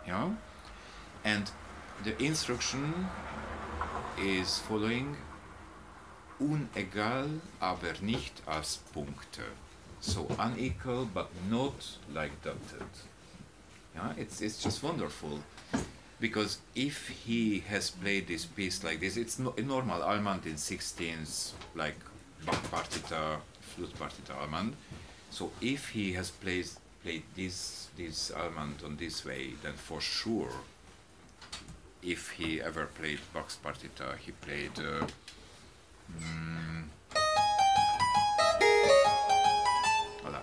Yeah, and the instruction is following unegal, aber nicht als Punkte. So unequal, but not like dotted. Yeah, it's just wonderful, because if he has played this piece like this, it's no, normal Allemande in 16s, like Bach partita, flute partita Allemande. So if he has played this Allemande on this way, then for sure, if he ever played Bach's partita, he played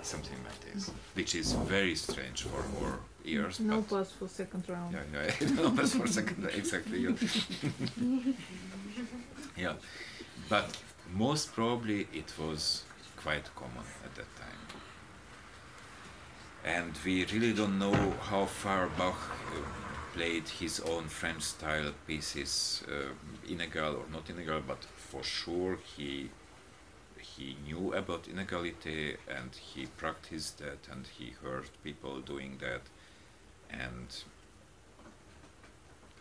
something like this, which is very strange for our ears. No pass for second round. Yeah, no pass for second round, exactly. Yeah. Yeah, but most probably it was quite common at that time. And we really don't know how far Bach played his own French style pieces, Inegal or not Inegal, but for sure he knew about Inegalité, and he practiced that, and he heard people doing that, and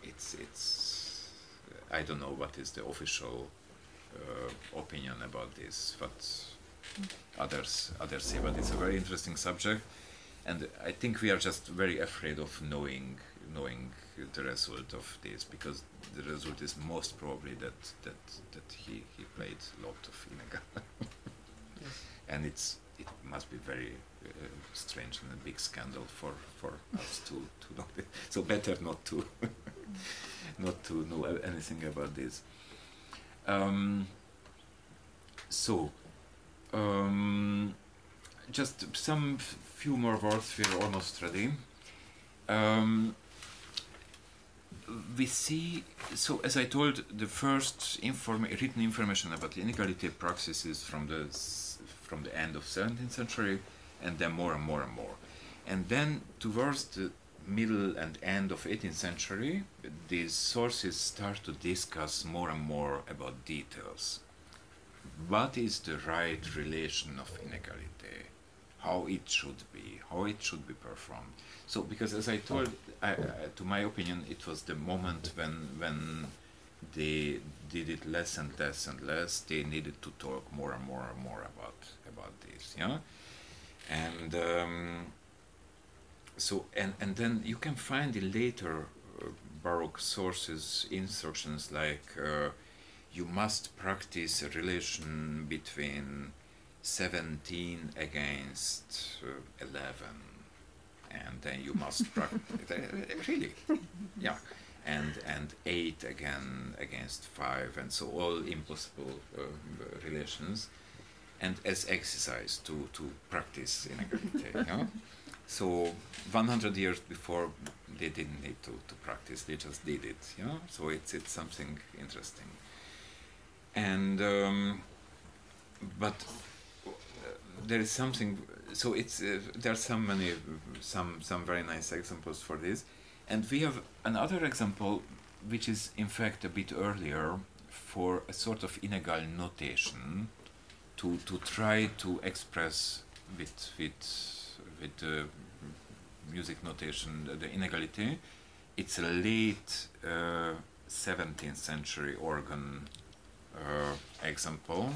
it's I don't know what is the official opinion about this, but others say, but it's a very interesting subject, and I think we are just very afraid of knowing the result of this, because the result is most probably that he played a lot of Inegal. Yes. And it must be very strange and a big scandal for us to know this. So better not to not to know anything about this. Just some few more words. We're almost ready. We see, so as I told, the first written information about the Inegalité praxis is from the end of 17th century, and then more and more and more. And then towards the middle and end of 18th century, these sources start to discuss more and more about details. What is the right relation of Inegalité? How it should be performed. So, because as I told, to my opinion, it was the moment when they did it less and less and less. They needed to talk more and more and more about this, yeah. And so and then you can find in later Baroque sources instructions like you must practice a relation between 17 against 11. And then you must practice really, yeah, and 8 again against 5, and so all impossible relations, and as exercise to practice Inegalité. Yeah? So 100 years before, they didn't need to practice; they just did it. Yeah, so it's something interesting, and but there is something. So it's there are some very nice examples for this, and we have another example, which is in fact a bit earlier, for a sort of Inegal notation, to try to express with the music notation the Inegalité. It's a late 17th century organ example.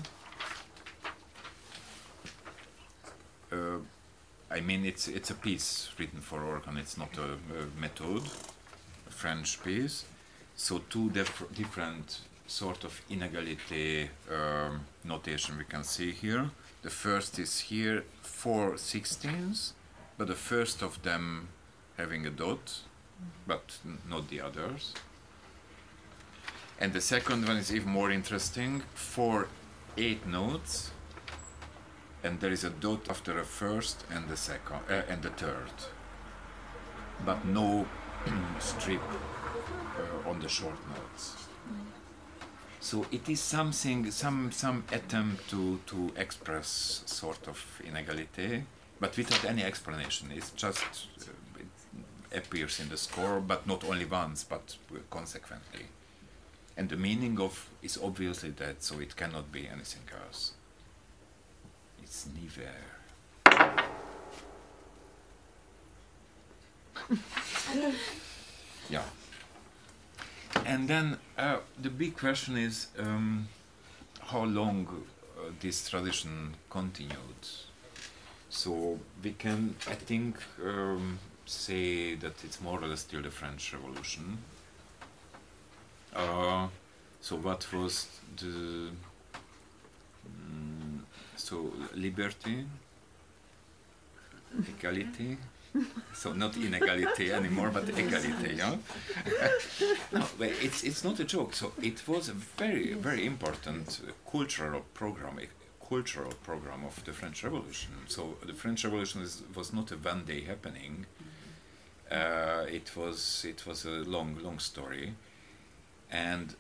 I mean, it's a piece written for organ. It's not a method, a French piece. So two different sort of Inegalité notation we can see here. The first is here 4/16, but the first of them having a dot, but not the others. And the second one is even more interesting, 4 8 notes, and there is a dot after a first and the second and the third, but no strip on the short notes. So it is something, some attempt to express sort of Inegalité, but without any explanation. It's just it appears in the score, but not only once, but consequently. And the meaning of is obviously that, so it cannot be anything else. It's never. Yeah. And then the big question is how long this tradition continued. So we can, I think, say that it's more or less till the French Revolution. So what was the so liberty, equality, so not inequality anymore, but equality, yeah? No, but it's not a joke. So it was a very, very important cultural program of the French Revolution. So the French Revolution was not a one-day happening. It was a long story, and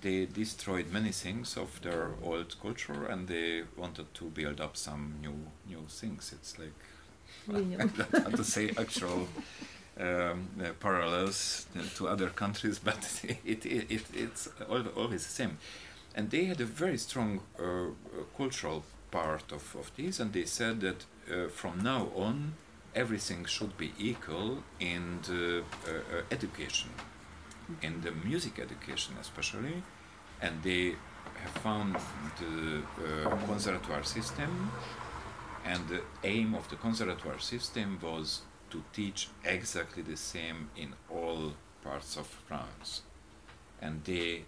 they destroyed many things of their old culture, and they wanted to build up some new things. It's like I don't know how to say actual parallels to other countries, but it's always the same. And they had a very strong cultural part of this, and they said that from now on everything should be equal in the education, in the music education especially, and they have found the conservatoire system, and the aim of the conservatoire system was to teach exactly the same in all parts of France. And they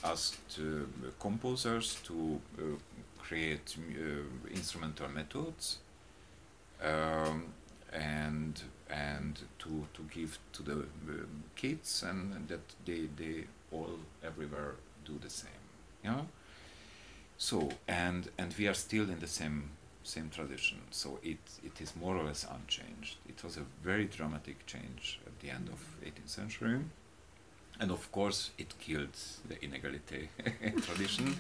asked composers to create instrumental methods and to give to the kids, and that they all everywhere do the same. Yeah. So and we are still in the same tradition. So it is more or less unchanged. It was a very dramatic change at the end of 18th century, and of course it killed the inegalite tradition.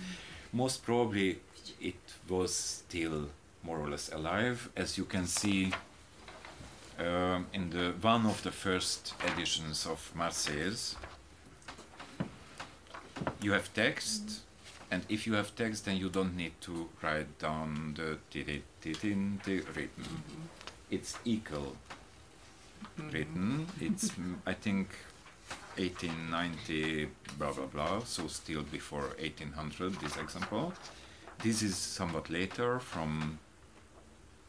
Most probably it was still more or less alive, as you can see in the one of the first editions of Marseillaise. You have text, and if you have text, then you don't need to write down the written. It's equal written. It's I think 1890 blah blah blah. So still before 1800. This example. This is somewhat later from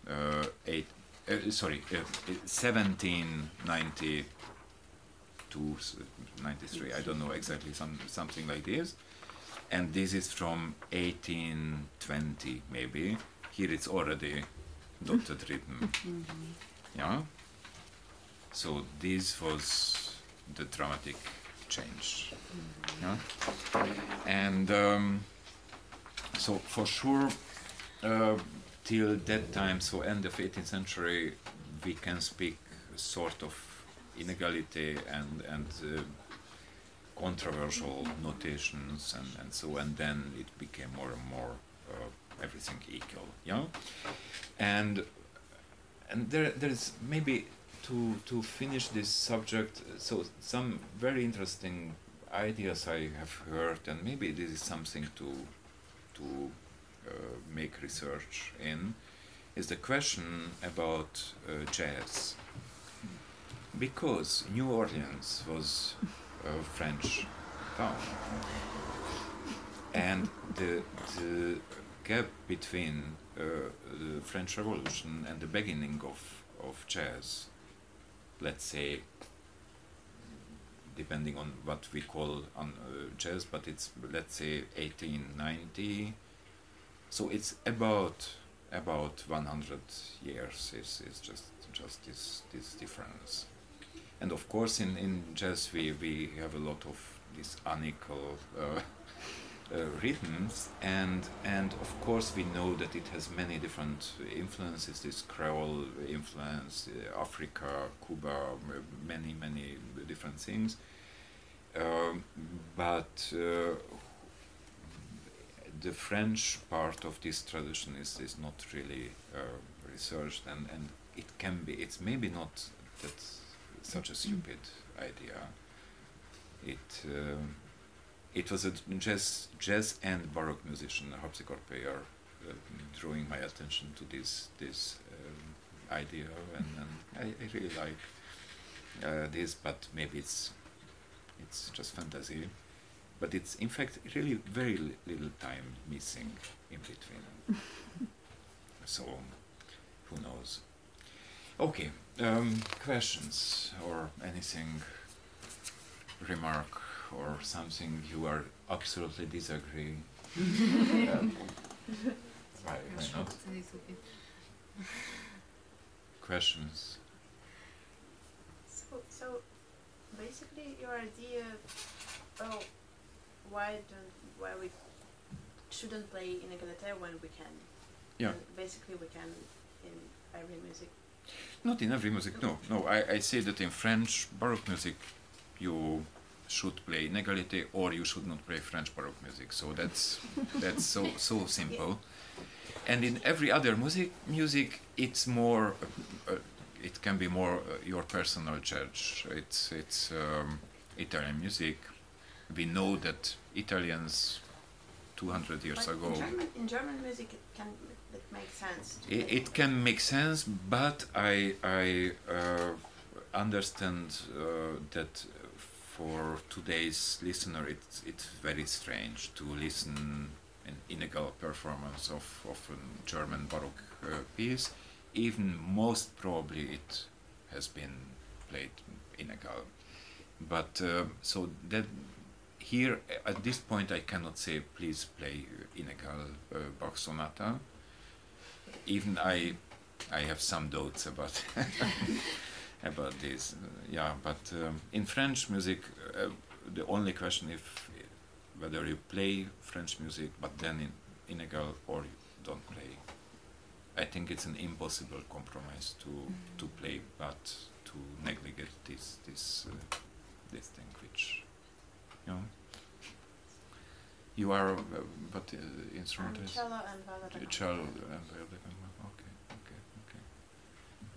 1790 to 93. I don't know exactly, something like this. And this is from 1820 maybe. Here it's already dotted written. Yeah. So this was the dramatic change. Yeah. And so for sure till that time, so end of 18th century, we can speak sort of inequality and controversial notations and so, and then it became more and more everything equal, yeah. And there is maybe to finish this subject, so some very interesting ideas I have heard, and maybe this is something to make research in, is the question about jazz, because New Orleans was a French town, and the gap between the French Revolution and the beginning of jazz, let's say, depending on what we call jazz, but it's, let's say, 1890. So it's about 100 years is just this difference. And of course in jazz we have a lot of these unequal rhythms, and of course we know that it has many different influences, this Creole influence, Africa, Cuba, many different things, but the French part of this tradition is not really researched, and it's maybe not that such a stupid idea. It was a jazz and Baroque musician, a harpsichord player, drawing my attention to this idea, and I really like this, but maybe it's just fantasy. But it's in fact really very little time missing in between. So who knows? Okay, questions or anything, remark or something you are absolutely disagree? Why not? Questions? So basically your idea, why we shouldn't play Inegalità when we can? Yeah. And basically we can in every music. Not in every music, no. I say that in French Baroque music you should play Inégalité or you should not play French Baroque music. So that's so simple. Yeah. And in every other music it's more, it can be more your personal judge. It's Italian music. We know that Italians 200 years ago. In German music it makes sense. It can make sense, but I understand that for today's listener it's very strange to listen an Innegal performance of a German Baroque piece. Even most probably it has been played Innegal. But so that here at this point I cannot say please play Innegal Bach Sonata. Even I have some doubts about about this. Yeah, but in French music the only question if whether you play French music but then in Innegal or you don't play. I think it's an impossible compromise to play, but to neglect this thing which, you know. You are what instrument is? Cello and viola. Cello and viola. Okay.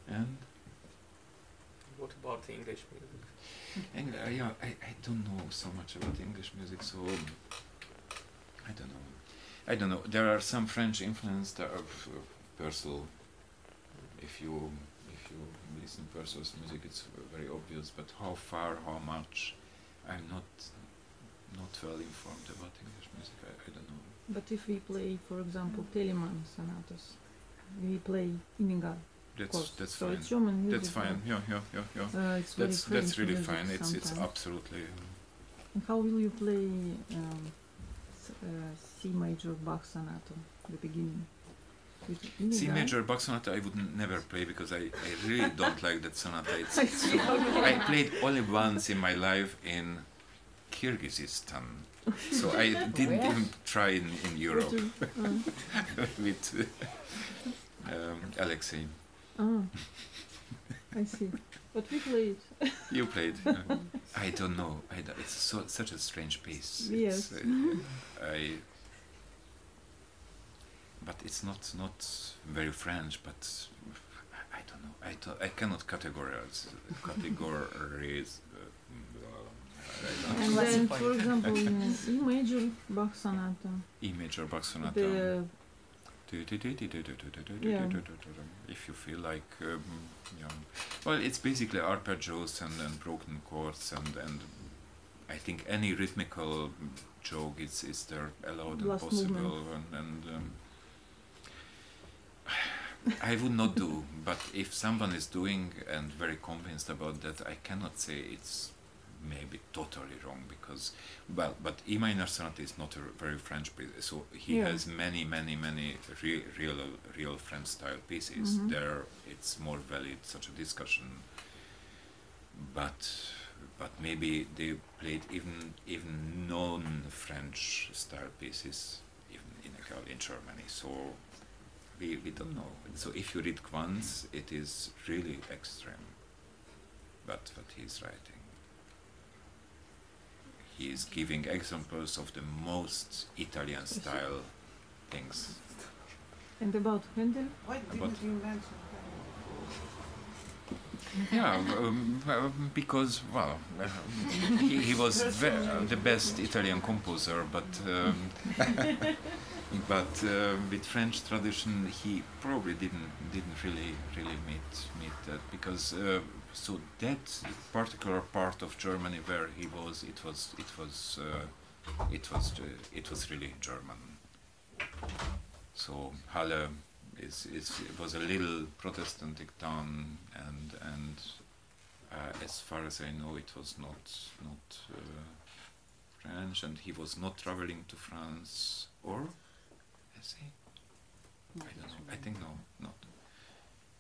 And what about English music? Yeah, I don't know so much about English music, so I don't know. There are some French influence of Purcell. If you listen to Purcell's music, it's very obvious. But how far, how much, I'm not well informed about English music. I don't know. But if we play, for example, Telemann sonatas, we play Innegal. That's so fine. It's German music. That's fine. Yeah. It's That's really music fine. It's sometimes. absolutely. And how will you play C major Bach sonata, the beginning? C major Bach sonata I would never play because I really don't like that sonata. see. I played only once in my life in Kyrgyzstan, so I didn't even try in Europe with Alexei. I see. But we played. You played. I don't know. It's such a strange piece. Yes. But it's not very French. But I don't know. I cannot categorize. And then, for example, in E major Bach sonata. E major Bach sonata. The if you feel like, well, it's basically arpeggios and broken chords and I think any rhythmical joke is there allowed and Last possible and I would not do, but if someone is doing and very convinced about that, I cannot say it's maybe totally wrong because, well, but E minor sonata is not a very French piece, so he has many real French style pieces. There it's more valid such a discussion, but maybe they played even non-French style pieces even in Germany, so we don't know. So if you read Quantz, it is really extreme, but what he's writing. He is giving examples of the most Italian style things. And about Handel? Why didn't you mention Yeah, because, well, he was the best Italian composer, but with French tradition he probably didn't really meet that because so that particular part of Germany where he was, it was really German. So Halle was a little Protestantic town, and as far as I know, it was not French, and he was not traveling to France, or is he? I don't know. I think no, not.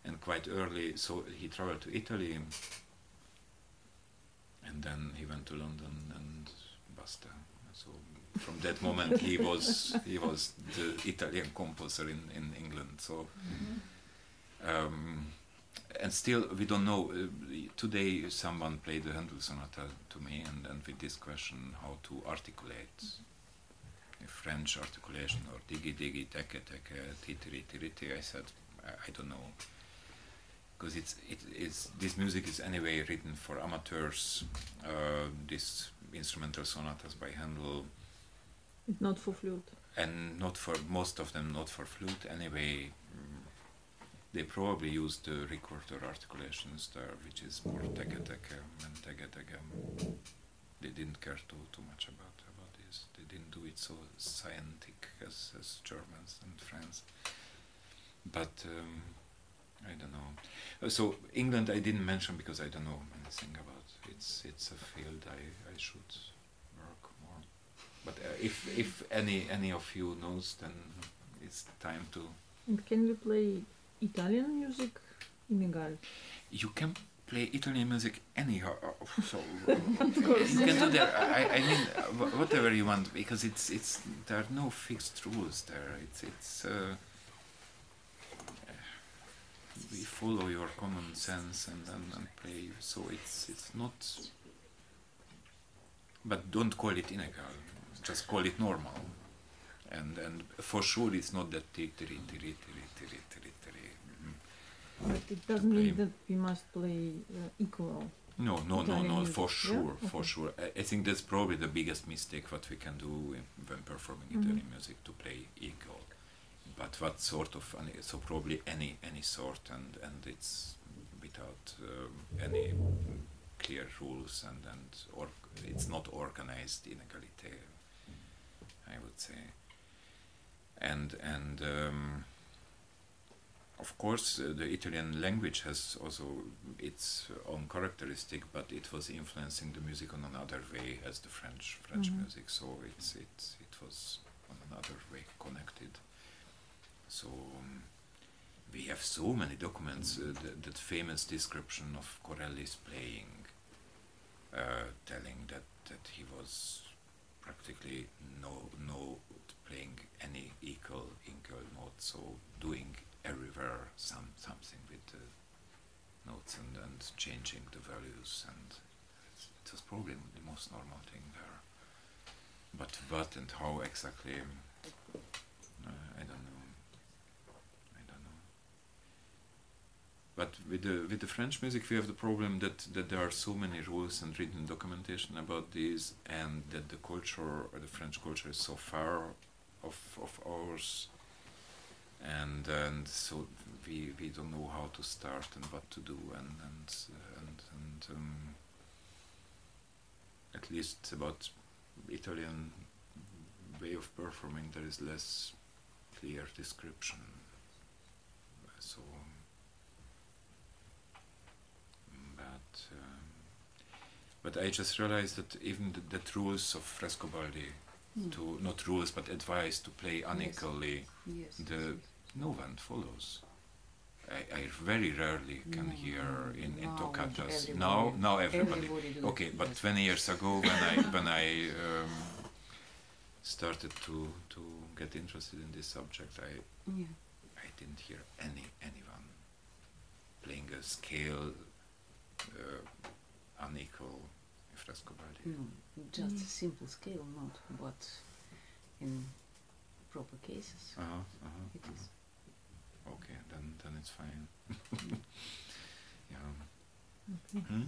And quite early, so he traveled to Italy, and then he went to London, and basta. So from that moment, he was the Italian composer in England. So, and still we don't know. Today, someone played the Handel sonata to me, and with this question, how to articulate a French articulation, or digi digi teke teke titiri tiriti. I said, I don't know. Because this music is anyway written for amateurs. These instrumental sonatas by Handel. Not for flute. And not for most of them, not for flute. Anyway, they probably use the recorder articulations there, which is more tege tege and tege tege. They didn't care too much about this. They didn't do it so scientific as Germans and French. But I don't know. So England I didn't mention because I don't know anything about. It's a field I should work more. But if any of you knows, then it's time to. And can we play Italian music in Innegalь? You can play Italian music anyhow. So of course. you can do that. I mean whatever you want, because it's there are no fixed rules there. It's we follow your common sense and play. So it's not. But don't call it Innegalь. Just call it normal. And for sure it's not that tiri. But it doesn't mean that we must play equal. No, for sure, Yeah? for sure. I think that's probably the biggest mistake what we can do when performing Italian music, to play equal. But what sort of, so probably any sort, and it's without any clear rules, or it's not organized inégalité, I would say. And of course the Italian language has also its own characteristic, but it was influencing the music on another way as the French music. So it was on another way connected. So we have so many documents. That famous description of Corelli's playing, telling that he was practically no playing any equal note, so doing everywhere something with the notes and changing the values, and it was probably the most normal thing there. But what and how exactly, I don't know. But with the French music, we have the problem that there are so many rules and written documentation about these, and that the culture, or the French culture, is so far of ours, and so we don't know how to start and what to do, and at least about Italian way of performing, there is less clear description. So. But I just realized that even the rules of Frescobaldi, to not rules but advice to play unequally, no one follows. I very rarely can hear in toccatas. Now everybody. Okay, but 20 years ago when I started to get interested in this subject, I didn't hear anyone playing a scale unequal in Frescobaldi. No, just a simple scale note, but in proper cases it is. Okay, then it's fine. Yeah. Okay.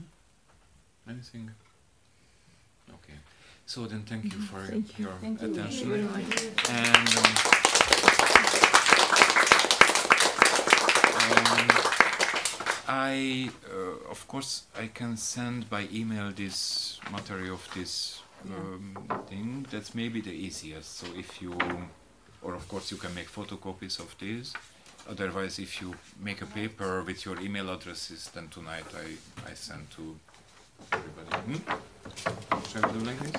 Anything? Okay. So then thank you for your Thank you attention. very much. And Of course, I can send by email this material of this thing. That's maybe the easiest. So if you, or of course you can make photocopies of this. Otherwise, if you make a paper with your email addresses, then tonight I send to everybody. Shall we do like this?